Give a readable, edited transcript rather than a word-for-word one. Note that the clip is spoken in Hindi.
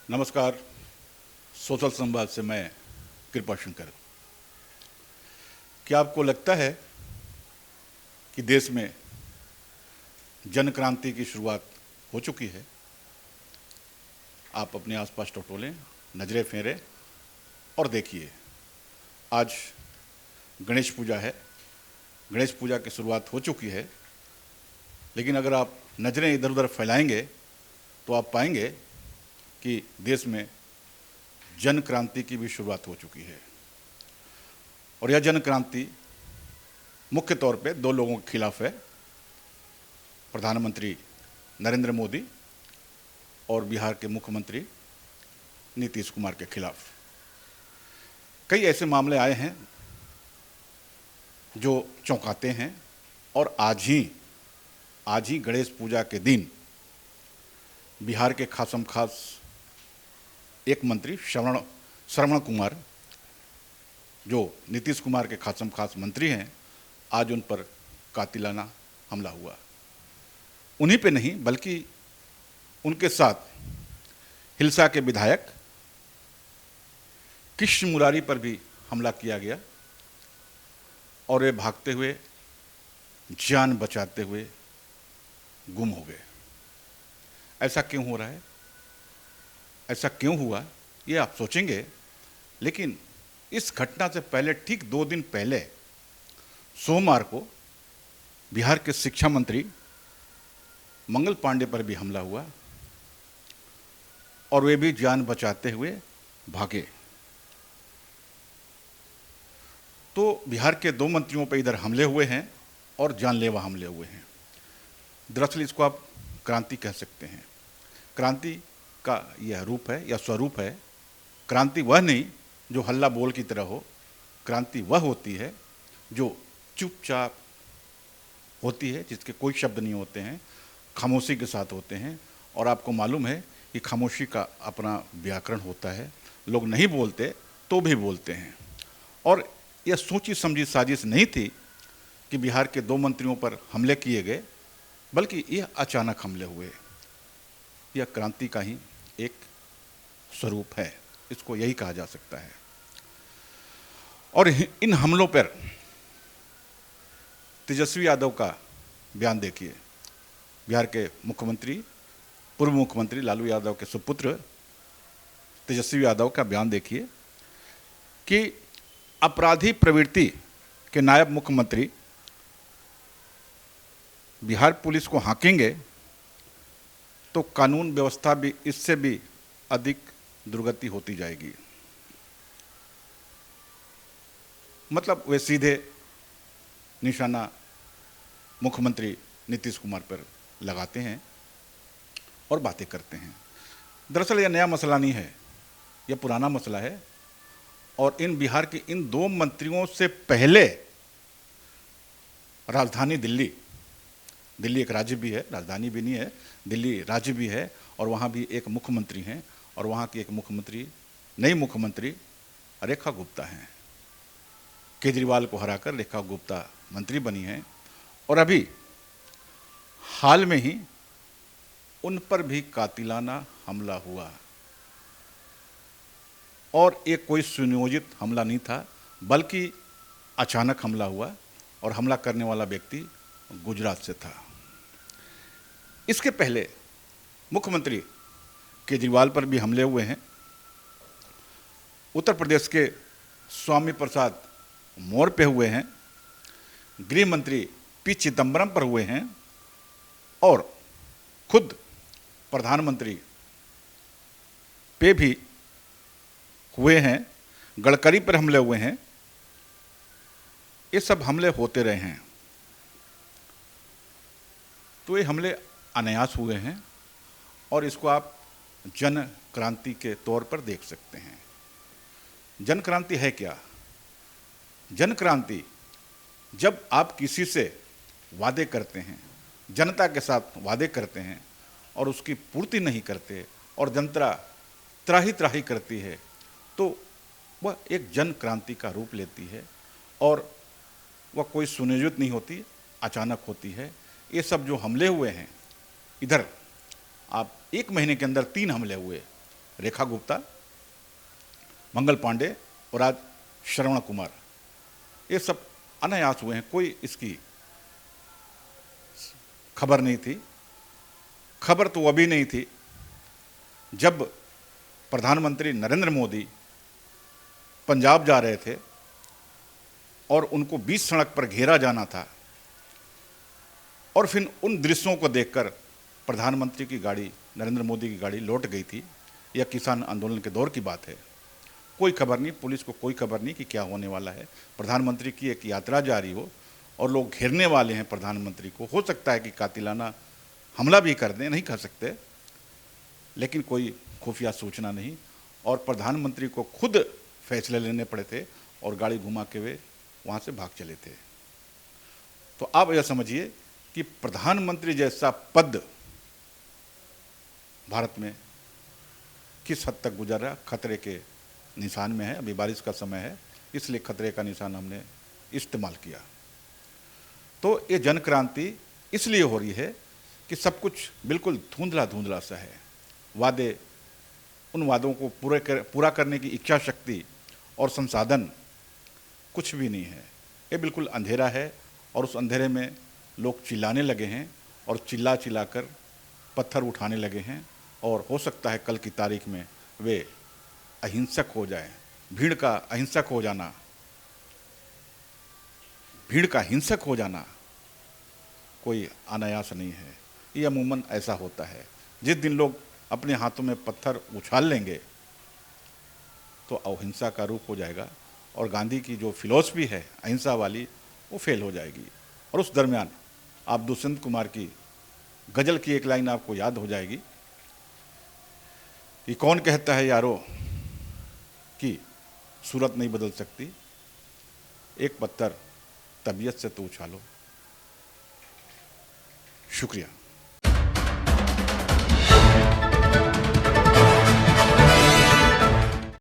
नमस्कार। सोशल संवाद से मैं कृपा शंकर। क्या आपको लगता है कि देश में जन क्रांति की शुरुआत हो चुकी है? आप अपने आसपास टटोलें, नजरें फेरें और देखिए, आज गणेश पूजा है। गणेश पूजा की शुरुआत हो चुकी है, लेकिन अगर आप नजरें इधर उधर फैलाएंगे तो आप पाएंगे कि देश में जन क्रांति की भी शुरुआत हो चुकी है। और यह जन क्रांति मुख्य तौर पे दो लोगों के खिलाफ है, प्रधानमंत्री नरेंद्र मोदी और बिहार के मुख्यमंत्री नीतीश कुमार के खिलाफ। कई ऐसे मामले आए हैं जो चौंकाते हैं, और आज ही गणेश पूजा के दिन बिहार के खासम खास एक मंत्री श्रवण कुमार, जो नीतीश कुमार के खासम खास मंत्री हैं, आज उन पर कातिलाना हमला हुआ। उन्हीं पे नहीं बल्कि उनके साथ हिलसा के विधायक कृष्ण मुरारी पर भी हमला किया गया और वे भागते हुए, जान बचाते हुए गुम हो गए। ऐसा क्यों हो रहा है? ऐसा क्यों हुआ, ये आप सोचेंगे, लेकिन इस घटना से पहले ठीक 2 दिन पहले सोमवार को बिहार के शिक्षा मंत्री मंगल पांडे पर भी हमला हुआ और वे भी जान बचाते हुए भागे। तो बिहार के 2 मंत्रियों पर इधर हमले हुए हैं और जानलेवा हमले हुए हैं। दरअसल इसको आप क्रांति कह सकते हैं। क्रांति का यह रूप है या स्वरूप है। क्रांति वह नहीं जो हल्ला बोल की तरह हो। क्रांति वह होती है जो चुपचाप होती है, जिसके कोई शब्द नहीं होते हैं, खामोशी के साथ होते हैं। और आपको मालूम है कि खामोशी का अपना व्याकरण होता है। लोग नहीं बोलते तो भी बोलते हैं। और यह सोची समझी साजिश नहीं थी कि बिहार के 2 मंत्रियों पर हमले किए गए, बल्कि यह अचानक हमले हुए। यह क्रांति का ही एक स्वरूप है, इसको यही कहा जा सकता है। और इन हमलों पर तेजस्वी यादव का बयान देखिए। बिहार के मुख्यमंत्री, पूर्व मुख्यमंत्री लालू यादव के सुपुत्र तेजस्वी यादव का बयान देखिए कि अपराधी प्रवृत्ति के नायब मुख्यमंत्री बिहार पुलिस को हाँकेंगे तो कानून व्यवस्था भी इससे भी अधिक दुर्गति होती जाएगी। मतलब वे सीधे निशाना मुख्यमंत्री नीतीश कुमार पर लगाते हैं और बातें करते हैं। दरअसल यह नया मसला नहीं है, यह पुराना मसला है। और इन बिहार के इन 2 मंत्रियों से पहले राजधानी दिल्ली एक राज्य भी है, राजधानी भी नहीं है, दिल्ली राज्य भी है, और वहाँ भी एक मुख्यमंत्री हैं। और वहाँ की एक मुख्यमंत्री, नई मुख्यमंत्री रेखा गुप्ता हैं। केजरीवाल को हराकर रेखा गुप्ता मंत्री बनी हैं। और अभी हाल में ही उन पर भी कातिलाना हमला हुआ। और एक कोई सुनियोजित हमला नहीं था, बल्कि अचानक हमला हुआ, और हमला करने वाला व्यक्ति गुजरात से था। इसके पहले मुख्यमंत्री केजरीवाल पर भी हमले हुए हैं। उत्तर प्रदेश के स्वामी प्रसाद मौर्य पे हुए हैं, गृह मंत्री पी चिदम्बरम पर हुए हैं, और खुद प्रधानमंत्री पे भी हुए हैं, गडकरी पर हमले हुए हैं। ये सब हमले होते रहे हैं। तो ये हमले अनायास हुए हैं, और इसको आप जन क्रांति के तौर पर देख सकते हैं। जन क्रांति है क्या? जन क्रांति जब आप किसी से वादे करते हैं, जनता के साथ वादे करते हैं, और उसकी पूर्ति नहीं करते, और जनता त्राही त्राही करती है, तो वह एक जन क्रांति का रूप लेती है। और वह कोई सुनियोजित नहीं होती, अचानक होती है। ये सब जो हमले हुए हैं, इधर आप 1 महीने के अंदर 3 हमले हुए, रेखा गुप्ता, मंगल पांडे और आज श्रवण कुमार, ये सब अनायास हुए हैं। कोई इसकी खबर नहीं थी। खबर तो अभी नहीं थी जब प्रधानमंत्री नरेंद्र मोदी पंजाब जा रहे थे और उनको बीच सड़क पर घेरा जाना था, और फिर उन दृश्यों को देखकर प्रधानमंत्री की गाड़ी, नरेंद्र मोदी की गाड़ी लौट गई थी। यह किसान आंदोलन के दौर की बात है। कोई खबर नहीं, पुलिस को कोई खबर नहीं कि क्या होने वाला है। प्रधानमंत्री की एक यात्रा जारी हो और लोग घेरने वाले हैं प्रधानमंत्री को। हो सकता है कि कातिलाना हमला भी कर दें, नहीं कर सकते, लेकिन कोई खुफिया सूचना नहीं, और प्रधानमंत्री को खुद फैसले लेने पड़े थे और गाड़ी घुमा के वे वहाँ से भाग चले थे। तो आप यह समझिए कि प्रधानमंत्री जैसा पद भारत में किस हद तक गुजरा, खतरे के निशान में है। अभी बारिश का समय है, इसलिए खतरे का निशान हमने इस्तेमाल किया। तो ये जन क्रांति इसलिए हो रही है कि सब कुछ बिल्कुल धुंधला धुंधला सा है। वादे, उन वादों को पूरा करने की इच्छा शक्ति और संसाधन कुछ भी नहीं है। ये बिल्कुल अंधेरा है, और उस अंधेरे में लोग चिल्लाने लगे हैं और चिल्ला चिल्लाकर पत्थर उठाने लगे हैं, और हो सकता है कल की तारीख में वे अहिंसक हो जाए। भीड़ का अहिंसक हो जाना, भीड़ का हिंसक हो जाना कोई अनायास नहीं है। ये अमूमन ऐसा होता है। जिस दिन लोग अपने हाथों में पत्थर उछाल लेंगे तो अहिंसा का रूप हो जाएगा, और गांधी की जो फिलॉसफी है अहिंसा वाली, वो फेल हो जाएगी। और उस दरमियान आप दुष्यंत कुमार की गजल की एक लाइन आपको याद हो जाएगी कि कौन कहता है यारो कि सूरत नहीं बदल सकती, एक पत्थर तबीयत से तो उछालो। शुक्रिया।